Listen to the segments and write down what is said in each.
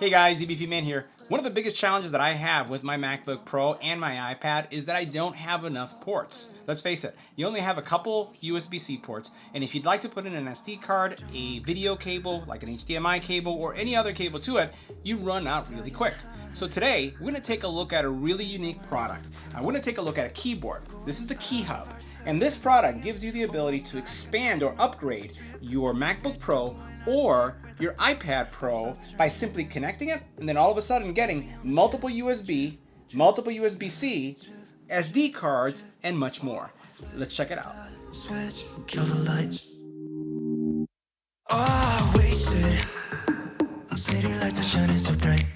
Hey guys, EBPMAN here. One of the biggest challenges that I have with my MacBook Pro and my iPad is that I don't have enough ports. Let's face it, you only have a couple USB-C ports, and if you'd like to put in an SD card, a video cable, like an HDMI cable, or any other cable to it, you run out really quick. So today, we're going to take a look at a really unique product. I want to take a look at a keyboard. This is the Key Hub, and this product gives you the ability to expand or upgrade your MacBook Pro or your iPad Pro by simply connecting it and then all of a sudden getting multiple USB, multiple USB-C, SD cards, and much more. Let's check it out. Switch, kill the lights. Oh, wasted. City lights are shining so bright.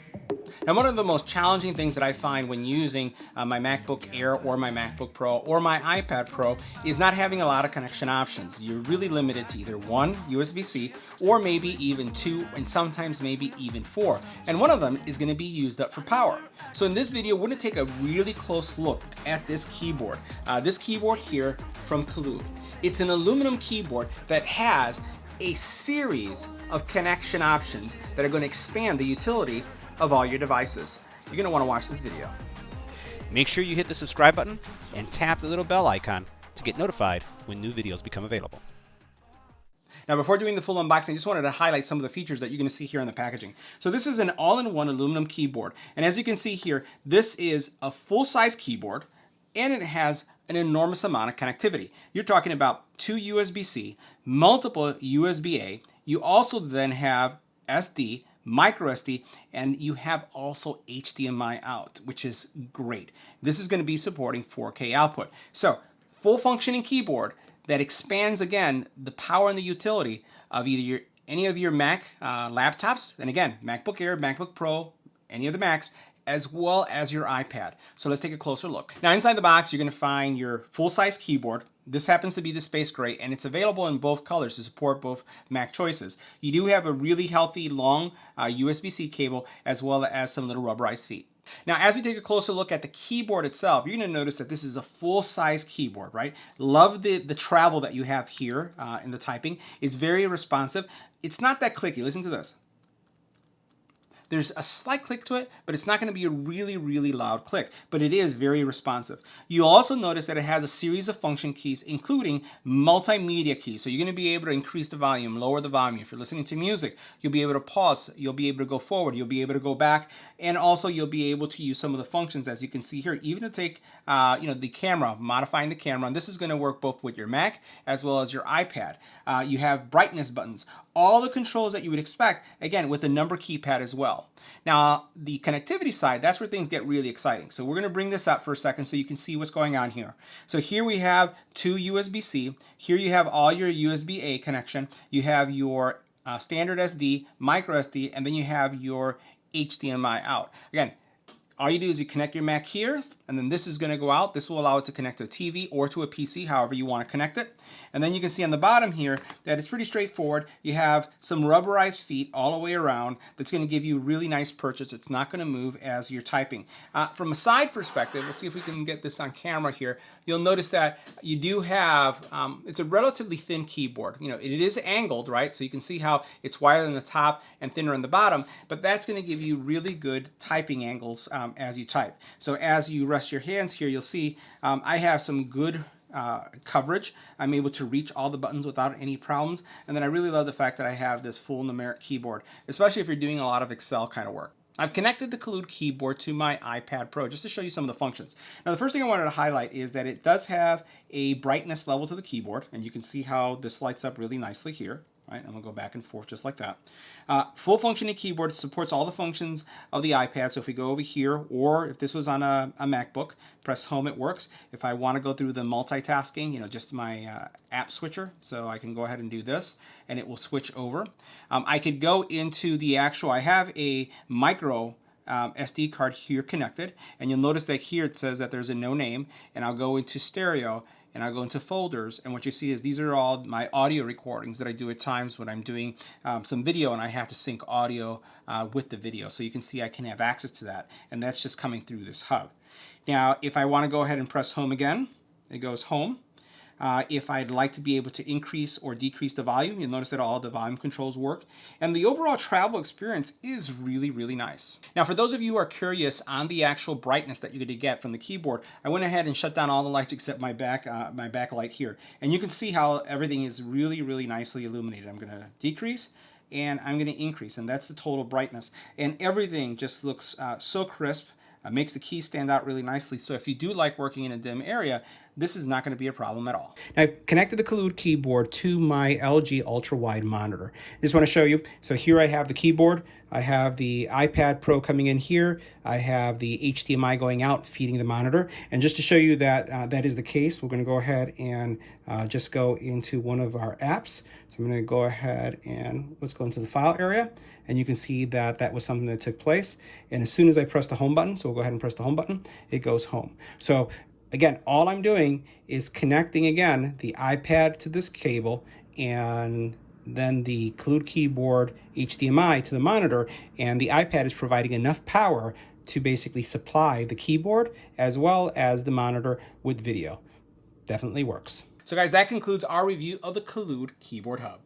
Now, one of the most challenging things that I find when using my MacBook Air or my MacBook Pro or my iPad Pro is not having a lot of connection options. You're really limited to either one USB-C or maybe even two, and sometimes maybe even four. And one of them is going to be used up for power. So in this video, we're going to take a really close look at this keyboard. This keyboard here from Kolude. It's an aluminum keyboard that has a series of connection options that are going to expand the utility of all your devices. You're going to want to watch this video. Make sure you hit the subscribe button and tap the little bell icon to get notified when new videos become available. Now, before doing the full unboxing, I just wanted to highlight some of the features that you're going to see here in the packaging. So this is an all-in-one aluminum keyboard. And as you can see here, this is a full-size keyboard, and it has an enormous amount of connectivity. You're talking about two USB-C, multiple USB-A. You also then have SD, micro SD, and you have also HDMI out, which is great. This is going to be supporting 4K output. So, full functioning keyboard that expands again the power and the utility of either any of your Mac laptops, and again, MacBook Air, MacBook Pro, any of the Macs, as well as your iPad. So let's take a closer look. Now, inside the box, you're going to find your full-size keyboard. This happens to be the Space Gray, and it's available in both colors to support both Mac choices. You do have a really healthy, long USB-C cable, as well as some little rubberized feet. Now, as we take a closer look at the keyboard itself, you're going to notice that this is a full-size keyboard, right? Love the travel that you have here in the typing. It's very responsive. It's not that clicky. Listen to this. There's a slight click to it, but it's not going to be a really, really loud click, but it is very responsive. You'll also notice that it has a series of function keys, including multimedia keys. So you're going to be able to increase the volume, lower the volume. If you're listening to music, you'll be able to pause, you'll be able to go forward, you'll be able to go back, and also you'll be able to use some of the functions, as you can see here, even to take the camera, modifying the camera. And this is going to work both with your Mac as well as your iPad. You have brightness buttons, all the controls that you would expect, again, with the number keypad as well. Now, the connectivity side, that's where things get really exciting. So we're going to bring this up for a second so you can see what's going on here. So here we have two USB-C. Here you have all your USB-A connection. You have your standard SD, micro SD, and then you have your HDMI out. Again, all you do is you connect your Mac here, and then this is going to go out. This will allow it to connect to a TV or to a PC, however you want to connect it. And then you can see on the bottom here that it's pretty straightforward. You have some rubberized feet all the way around that's going to give you really nice purchase. It's not going to move as you're typing. From a side perspective, let's see if we can get this on camera here. You'll notice that you do have, it's a relatively thin keyboard. You know, it is angled, right? So you can see how it's wider on the top and thinner on the bottom, but that's going to give you really good typing angles as you type. So as you rest your hands here, you'll see I have some good coverage. I'm able to reach all the buttons without any problems. And then I really love the fact that I have this full numeric keyboard, especially if you're doing a lot of Excel kind of work. I've connected the Kolude keyboard to my iPad Pro just to show you some of the functions. Now, the first thing I wanted to highlight is that it does have a brightness level to the keyboard, and you can see how this lights up really nicely here. Right, I'm going to go back and forth just like that. Full functioning keyboard supports all the functions of the iPad. So if we go over here, or if this was on a MacBook, press home, it works. If I want to go through the multitasking, you know, just my app switcher, so I can go ahead and do this, and it will switch over. I could go into the actual, I have a micro SD card here connected, and you'll notice that here it says that there's a no name, and I'll go into stereo, and I'll go into folders, and what you see is these are all my audio recordings that I do at times when I'm doing some video and I have to sync audio with the video. So you can see I can have access to that, and that's just coming through this hub. Now, if I want to go ahead and press home again, it goes home. If I'd like to be able to increase or decrease the volume, you'll notice that all the volume controls work. And the overall travel experience is really, really nice. Now, for those of you who are curious on the actual brightness that you're going to get from the keyboard, I went ahead and shut down all the lights except my back light here. And you can see how everything is really, really nicely illuminated. I'm going to decrease and I'm going to increase, and that's the total brightness. And everything just looks so crisp. Makes the key stand out really nicely. So if you do like working in a dim area, this is not going to be a problem at all. Now, I've connected the Kolude keyboard to my LG ultra-wide monitor. I just want to show you. So here I have the keyboard. I have the iPad Pro coming in here. I have the HDMI going out, feeding the monitor. And just to show you that that is the case, we're going to go ahead and just go into one of our apps. So I'm going to go ahead and let's go into the file area. And you can see that that was something that took place. And as soon as I press the home button, so we'll go ahead and press the home button, it goes home. So again, all I'm doing is connecting again the iPad to this cable and then the Kolude keyboard HDMI to the monitor, and the iPad is providing enough power to basically supply the keyboard as well as the monitor with video. Definitely works. So guys, that concludes our review of the Kolude Keyboard Hub.